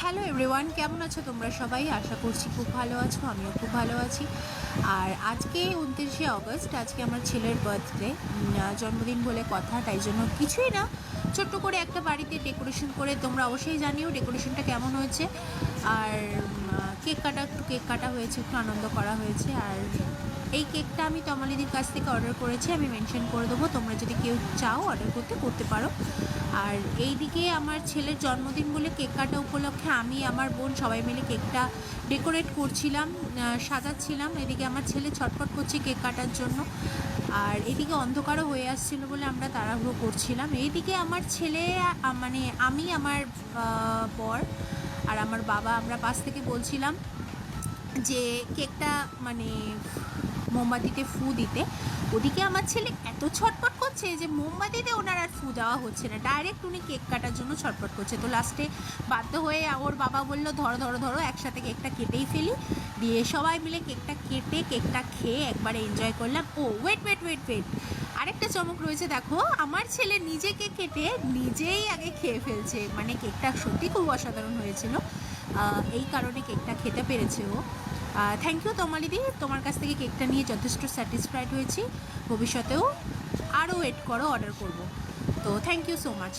Hello everyone, কেমন আছো তোমরা সবাই? আশা করছি খুব ভালো আছো, আমিও খুব ভালো আছি। আর আজকে 29শে অগস্ট, আজকে আমার ছেলের বার্থডে, জন্মদিন বলে কথা, তাই জন্য কিছুই না, ছোট্ট করে একটা বাড়িতে ডেকোরেশন করে, তোমরা অবশ্যই জানিও ডেকোরেশনটা কেমন হয়েছে। আর কেক কাটা হয়েছে, একটু আনন্দ করা হয়েছে। আর এই কেকটা আমি তমালিদির কাছ থেকে অর্ডার করেছি, আমি মেনশন করে দেবো, তোমরা যদি কেউ চাও অর্ডার করতে পারো। আর এইদিকে আমার ছেলের জন্মদিন বলে কেক কাটা উপলক্ষে আমি আমার বোন সবাই মিলে কেকটা ডেকোরেট করছিলাম, সাজাচ্ছিলাম। এদিকে আমার ছেলে ছটফট করছে কেক কাটার জন্য, আর এদিকে অন্ধকারও হয়ে আসছিল বলে আমরা তাড়াহুড়ো করছিলাম। এইদিকে আমার ছেলে, মানে আমি, আমার বর আর আমার বাবা, আমরা পাশ থেকে বলছিলাম যে কেকটা মানে মোমবাতিতে ফু দিতে। ওদিকে আমার ছেলে এত ছটফট করছে যে মোমবাতিতে ওনার আর ফু দেওয়া হচ্ছে না, ডাইরেক্ট উনি কেক কাটার জন্য ছটফট করছে। তো লাস্টে বাধ্য হয়ে ওর বাবা বললো ধরো ধরো ধরো, একসাথে কেকটা কেটেই ফেলি। দিয়ে সবাই মিলে কেকটা কেটে কেকটা খেয়ে একবারে এনজয় করলাম। ও ওয়েট ওয়েট ওয়েট ওয়েট, আরেকটা চমক রয়েছে, দেখো আমার ছেলে নিজেকে কেটে নিজেই আগে খেয়ে ফেলছে। মানে কেকটা সত্যি খুব অসাধারণ হয়েছিল, এই কারণে কেকটা খেতে পেরেছে ও। থ্যাংক ইউ তমালিদি, তোমার কাছ থেকে কেকটা নিয়ে যথেষ্ট স্যাটিসফাইড হয়েছি। ভবিষ্যতেও আরও ওয়েট করো, অর্ডার করব। তো থ্যাংক ইউ সো মাচ।